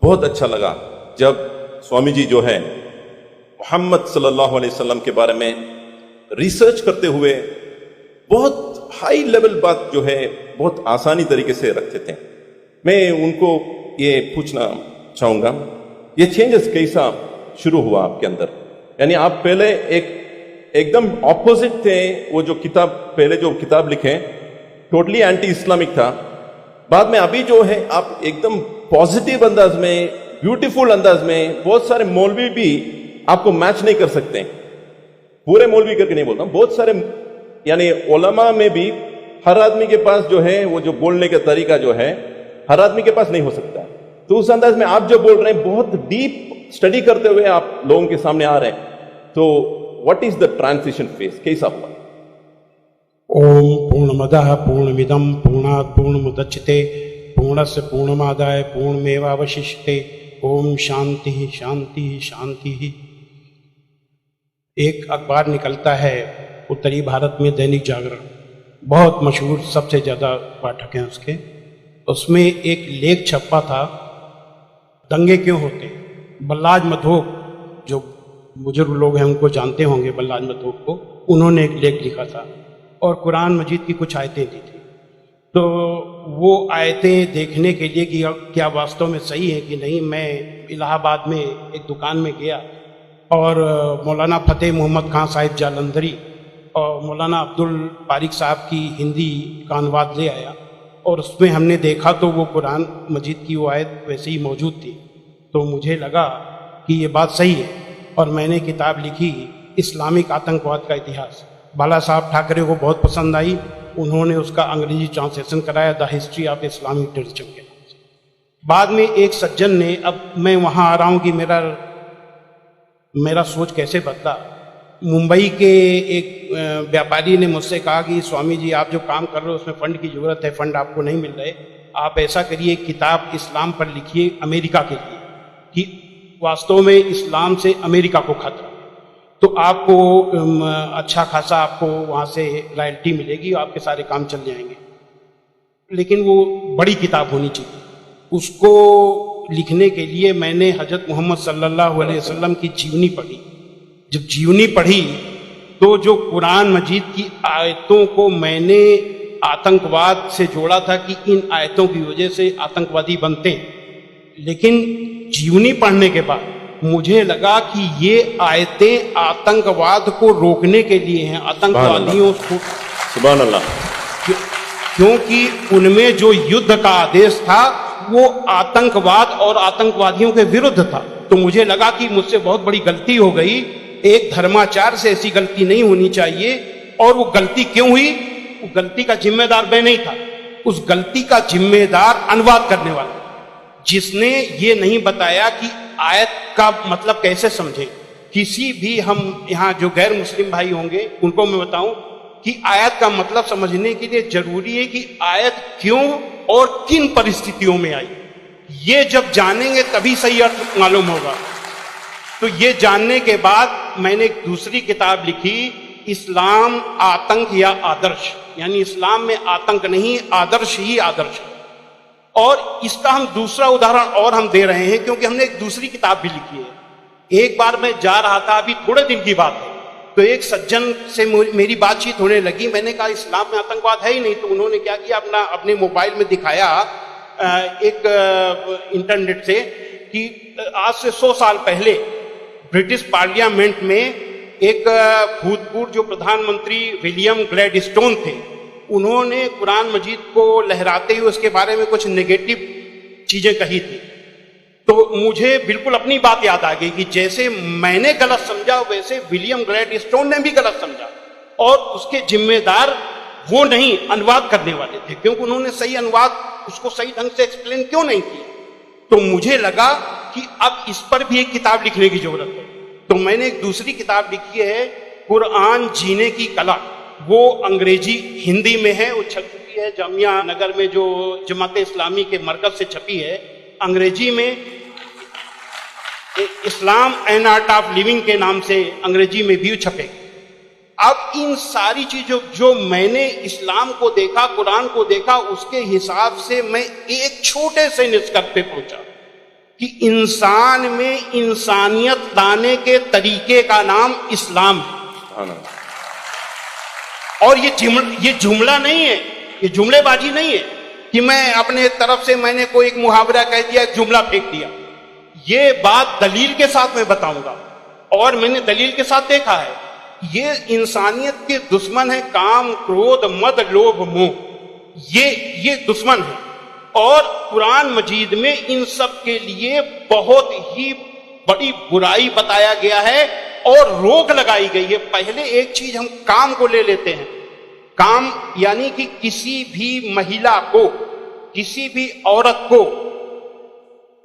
बहुत अच्छा लगा जब स्वामी जी जो है मोहम्मद सल्लल्लाहु अलैहि वसल्लम के बारे में रिसर्च करते हुए बहुत हाई लेवल बात जो है बहुत आसानी तरीके से रखते थे। मैं उनको ये पूछना चाहूंगा, ये चेंजेस कैसा शुरू हुआ आपके अंदर? यानी आप पहले एकदम ऑपोजिट थे, वो जो किताब पहले जो किताब लिखे टोटली एंटी इस्लामिक था, बाद में अभी जो है आप एकदम पॉजिटिव अंदाज में, ब्यूटीफुल अंदाज में, बहुत सारे मौलवी भी आपको मैच नहीं कर सकते। पूरे मौलवी करके नहीं बोलता, बहुत सारे यानी उलमा में भी हर आदमी के पास जो है वो जो बोलने का तरीका जो है हर आदमी के पास नहीं हो सकता। तो उस अंदाज में आप जो बोल रहे हैं बहुत डीप स्टडी करते हुए आप लोगों के सामने आ रहे हैं, तो what is the transition phase, कैसा हुआ? ओम पूर्णमदः पूर्णमिदं पूर्णात् पूर्णमुदच्यते पूर्णस्य पूर्णमादाय पूर्णमेवावशिष्यते ओम शांति शांति शांति। एक अखबार निकलता है उत्तरी भारत में, दैनिक जागरण, बहुत मशहूर, सबसे ज़्यादा पाठक हैं उसके। उसमें एक लेख छपा था, दंगे क्यों होते। बल्लाज मधोक, जो बुजुर्ग लोग हैं उनको जानते होंगे बल्लाज मधोक को, उन्होंने एक लेख लिखा था और कुरान मजीद की कुछ आयतें दी थी। तो वो आयतें देखने के लिए कि क्या वास्तव में सही है कि नहीं, मैं इलाहाबाद में एक दुकान में गया और मौलाना फतेह मोहम्मद खान साहिब जालंधरी और मौलाना अब्दुल पारिक साहब की हिंदी का अनुवाद ले आया और उसमें हमने देखा तो वो कुरान मजीद की वो आयत वैसे ही मौजूद थी। तो मुझे लगा कि ये बात सही है और मैंने किताब लिखी इस्लामिक आतंकवाद का इतिहास। बाला साहब ठाकरे को बहुत पसंद आई, उन्होंने उसका अंग्रेजी ट्रांसलेशन कराया, the history of Islamic terrorism के नाम से। बाद में एक सज्जन ने, अब मैं वहाँ आ रहा हूँ कि मेरा सोच कैसे बदला। मुंबई के एक व्यापारी ने मुझसे कहा कि स्वामी जी आप जो काम कर रहे हो उसमें फंड की जरूरत है, फंड आपको नहीं मिल रहे, आप ऐसा करिए किताब इस्लाम पर लिखिए अमेरिका के लिए कि वास्तव में इस्लाम से अमेरिका को खतरा, तो आपको अच्छा खासा आपको वहाँ से रॉयल्टी मिलेगी, आपके सारे काम चल जाएंगे। लेकिन वो बड़ी किताब होनी चाहिए। उसको लिखने के लिए मैंने हजरत मोहम्मद सल्लल्लाहु अलैहि वसल्लम की जीवनी पढ़ी। जब जीवनी पढ़ी तो जो कुरान मजीद की आयतों को मैंने आतंकवाद से जोड़ा था कि इन आयतों की वजह से आतंकवादी बनते हैं, लेकिन जीवनी पढ़ने के बाद मुझे लगा कि ये आयतें आतंकवाद को रोकने के लिए हैं, आतंकवादियों को। सुभान अल्लाह। क्योंकि उनमें जो युद्ध का आदेश था वो आतंकवाद और आतंकवादियों के विरुद्ध था। तो मुझे लगा कि मुझसे बहुत बड़ी गलती हो गई, एक धर्माचार्य से ऐसी गलती नहीं होनी चाहिए। और वो गलती क्यों हुई? वो गलती का जिम्मेदार मैं नहीं था, उस गलती का जिम्मेदार अनुवाद करने वाला, जिसने ये नहीं बताया कि आयत का मतलब कैसे समझे। किसी भी हम यहाँ जो गैर मुस्लिम भाई होंगे उनको मैं बताऊं कि आयत का मतलब समझने के लिए जरूरी है कि आयत क्यों और किन परिस्थितियों में आई, ये जब जानेंगे तभी सही अर्थ मालूम होगा। तो ये जानने के बाद मैंने एक दूसरी किताब लिखी, इस्लाम आतंक या आदर्श, यानी इस्लाम में आतंक नहीं, आदर्श ही आदर्श है। और इसका हम दूसरा उदाहरण और हम दे रहे हैं क्योंकि हमने एक दूसरी किताब भी लिखी है। एक बार मैं जा रहा था, अभी थोड़े दिन की बात है, तो एक सज्जन से मेरी बातचीत होने लगी। मैंने कहा इस्लाम में आतंकवाद है ही नहीं। तो उन्होंने क्या किया, अपने मोबाइल में दिखाया एक इंटरनेट से कि आज से 100 साल पहले ब्रिटिश पार्लियामेंट में एक भूतपूर्व जो प्रधानमंत्री विलियम ग्लैडस्टोन थे, उन्होंने कुरान मजीद को लहराते हुए उसके बारे में कुछ नेगेटिव चीजें कही थी। तो मुझे बिल्कुल अपनी बात याद आ गई कि जैसे मैंने गलत समझा वैसे विलियम ग्लैडस्टोन ने भी गलत समझा, और उसके जिम्मेदार वो नहीं, अनुवाद करने वाले थे, क्योंकि उन्होंने सही अनुवाद उसको सही ढंग से एक्सप्लेन क्यों नहीं किया। तो मुझे लगा कि अब इस पर भी एक किताब लिखने की जरूरत है। तो मैंने एक दूसरी किताब लिखी है, कुरान जीने की कला। वो अंग्रेजी हिंदी में है, वो छप चुकी है जामिया नगर में, जो जमात इस्लामी के मरकज से छपी है। अंग्रेजी में इस्लाम एंड आर्ट ऑफ लिविंग के नाम से अंग्रेजी में भी छपे। अब इन सारी चीजों जो मैंने इस्लाम को देखा, कुरान को देखा, उसके हिसाब से मैं एक छोटे से निष्कर्ष पे पहुंचा कि इंसान में इंसानियत लाने के तरीके का नाम इस्लाम है। सुभान अल्लाह। और ये जुमला नहीं है, ये जुमलेबाजी नहीं है कि मैं अपने तरफ से मैंने कोई एक मुहावरा कह दिया, एक जुमला फेंक दिया। ये बात दलील के साथ मैं बताऊंगा, और मैंने दलील के साथ देखा है। ये इंसानियत के दुश्मन है, काम, क्रोध, मद, लोभ, मोह, ये दुश्मन है। और कुरान मजीद में इन सब के लिए बहुत ही बड़ी बुराई बताया गया है और रोक लगाई गई है। पहले एक चीज हम काम को ले लेते हैं। काम यानी कि किसी भी महिला को, किसी भी औरत को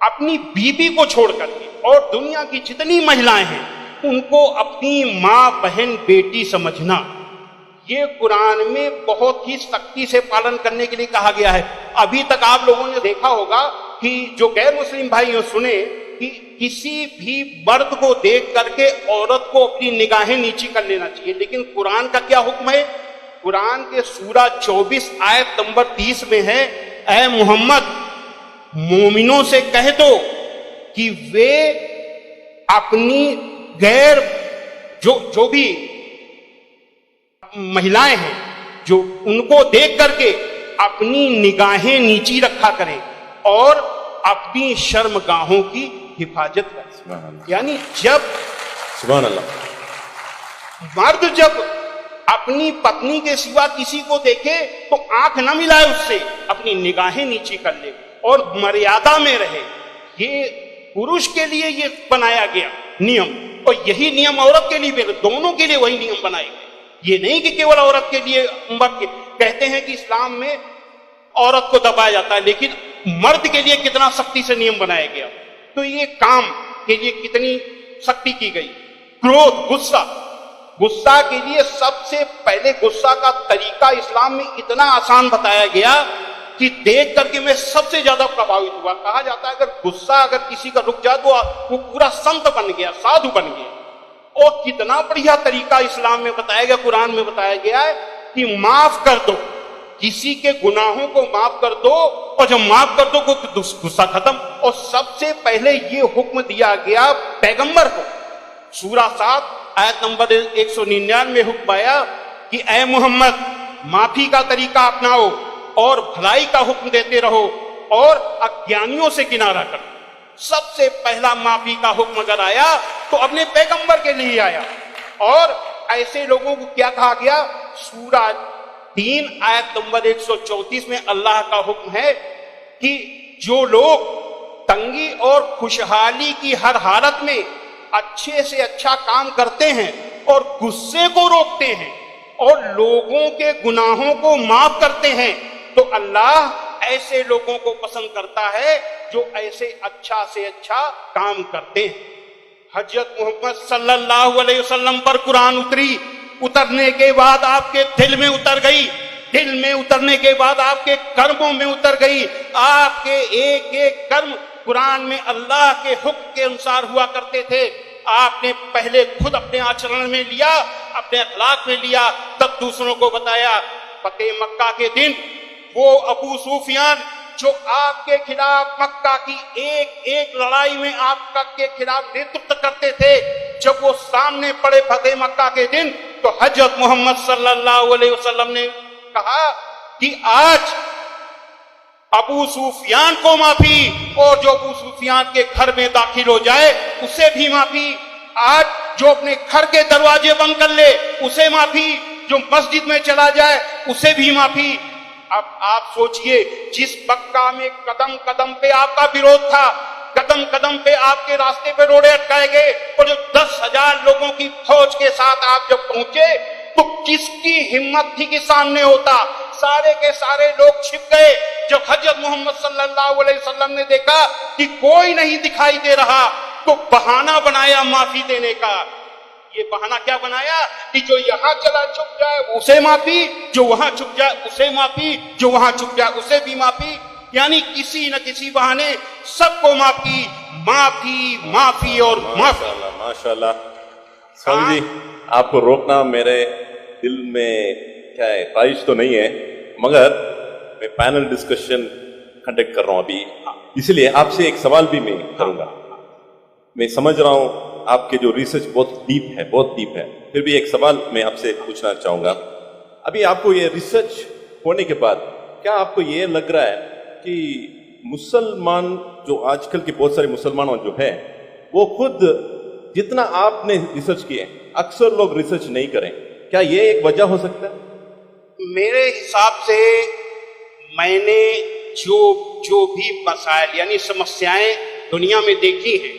अपनी बीबी को छोड़ करके और दुनिया की जितनी महिलाएं हैं उनको अपनी मां, बहन, बेटी समझना, ये कुरान में बहुत ही सख्ती से पालन करने के लिए कहा गया है। अभी तक आप लोगों ने देखा होगा कि जो गैर मुस्लिम भाई हो सुने कि किसी भी मर्द को देख करके औरत को अपनी निगाहें नीची कर लेना चाहिए, लेकिन कुरान का क्या हुक्म है? कुरान के सूरा 24 आयत नंबर 30 में है, ऐ मोहम्मद मोमिनों से कह दो कि वे अपनी गैर जो भी महिलाएं हैं जो उनको देख करके अपनी निगाहें नीची रखा करें और अपनी शर्मगाहों की हिफाजत करें। यानी जब सुभान अल्लाह, मर्द जब अपनी पत्नी के सिवा किसी को देखे तो आंख न मिलाए उससे, अपनी निगाहें नीची कर ले और मर्यादा में रहे। ये पुरुष के लिए ये बनाया गया नियम, और यही नियम औरत के लिए भी, दोनों के लिए वही नियम बनाए गए। ये नहीं कि केवल औरत के लिए। कहते हैं कि इस्लाम में औरत को दबाया जाता है, लेकिन मर्द के लिए कितना सख्ती से नियम बनाया गया। तो ये काम के लिए कितनी सख्ती की गई। क्रोध, गुस्सा के लिए सबसे पहले गुस्सा का तरीका इस्लाम में इतना आसान बताया गया कि देख करके मैं सबसे ज्यादा प्रभावित हुआ। कहा जाता है अगर गुस्सा अगर किसी का रुक जाए तो वो पूरा संत बन गया, साधु बन गया। और कितना बढ़िया तरीका इस्लाम में बताया गया, कुरान में बताया गया है कि माफ कर दो, किसी के गुनाहों को माफ कर दो, और जब माफ कर दो तो गुस्सा खत्म। और सबसे पहले ये हुक्म दिया गया पैगंबर को। सूरा 7 आयत नंबर 199 में हुक्म आया कि ऐ मोहम्मद माफी का तरीका अपनाओ और भलाई का हुक्म देते रहो और अज्ञानियों से किनारा करो। सबसे पहला माफी का हुक्म अगर आया तो अपने पैगंबर के लिए आया। और ऐसे लोगों को क्या कहा गया? सूरा 3 आयत नंबर 134 में अल्लाह का हुक्म है कि जो लोग तंगी और खुशहाली की हर हालत में अच्छे से अच्छा काम करते हैं और गुस्से को रोकते हैं और लोगों के गुनाहों को माफ करते हैं, तो अल्लाह ऐसे लोगों को पसंद करता है जो ऐसे अच्छा से अच्छा काम करते हैं। हजरत मोहम्मद सल्लल्लाहु अलैहि वसल्लम पर कुरान उतरने के बाद आपके दिल में उतर गई, दिल में उतरने के बाद आपके कर्मों में उतर गई। आपके एक एक कर्म कुरान में अल्लाह के हुक्म के अनुसार हुआ करते थे। आपने पहले खुद अपने आचरण में लिया, अपने अखलाक में लिया, तब दूसरों को बताया। फतेह मक्का के दिन वो अबू सुफियान जो आपके खिलाफ मक्का की एक एक लड़ाई में आपके खिलाफ नेतृत्व करते थे, जब वो सामने पड़े फतेह मक्का के दिन, तो हजरत मोहम्मद सल्लल्लाहु अलैहि वसल्लम ने कहा कि आज अबू सुफियान को माफी, और जो अबू सुफियान के घर में दाखिल हो जाए उसे भी माफी। आज जो अपने घर के दरवाजे बंद कर ले उसे माफी, जो मस्जिद में चला जाए उसे भी माफी। अब आप सोचिए, जिस मक्का में कदम कदम पे आपका विरोध था, कदम कदम पे आपके रास्ते पे रोड़े अटकाए गए, और जो 10,000 लोगों की फौज के साथ आप जब पहुंचे तो किसकी हिम्मत थी कि सामने होता? सारे के सारे लोग छिप गए। जब हजरत मोहम्मद सल्लल्लाहु अलैहि वसल्लम ने देखा कि कोई नहीं दिखाई दे रहा, तो बहाना बनाया माफी देने का। ये बहाना क्या बनाया कि जो यहां चला छुप जाए उसे माफी, जो वहां छुप जाए उसे माफी, जो वहां छुप जाए उसे भी माफी। यानी किसी न किसी बहाने सबको माफी, माफी, माफी और माफी। माशाल्लाह। स्वामी जी, आपको रोकना मेरे दिल में क्या है, ख्वाहिश तो नहीं है, मगर मैं पैनल डिस्कशन कंडक्ट कर रहा हूं अभी। इसलिए आपसे एक सवाल भी मैं करूंगा। मैं समझ रहा हूं आपके जो रिसर्च बहुत डीप है, फिर भी एक सवाल मैं आपसे पूछना चाहूंगा। अभी आपको ये रिसर्च होने के बाद क्या आपको ये लग रहा है कि मुसलमान जो आजकल के बहुत सारे मुसलमान जो है वो खुद जितना आपने रिसर्च किए, अक्सर लोग रिसर्च नहीं करें, क्या ये एक वजह हो सकता है? मेरे हिसाब से मैंने जो भी मसाइल यानी समस्याएं दुनिया में देखी हैं,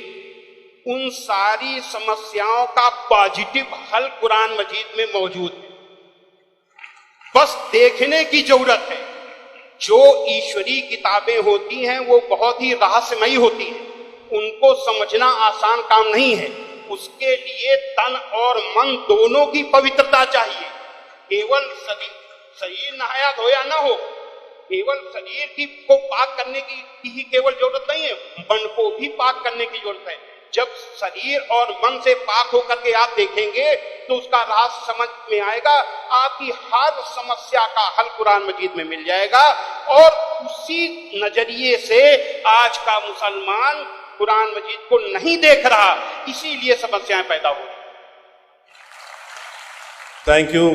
उन सारी समस्याओं का पॉजिटिव हल कुरान मजीद में मौजूद है। बस देखने की जरूरत है। जो ईश्वरीय किताबें होती हैं वो बहुत ही रहस्यमयी होती हैं, उनको समझना आसान काम नहीं है। उसके लिए तन और मन दोनों की पवित्रता चाहिए। केवल शरीर नहाया धोया ना हो, केवल शरीर को पाक करने की ही केवल जरूरत नहीं है, मन को भी पाक करने की जरूरत है। जब शरीर और मन से पाक होकर के आप देखेंगे तो उसका राज समझ में आएगा, आपकी हर समस्या का हल कुरान मजीद में मिल जाएगा। और उसी नजरिए से आज का मुसलमान कुरान मजीद को नहीं देख रहा, इसीलिए समस्याएं पैदा हो रही। Thank you.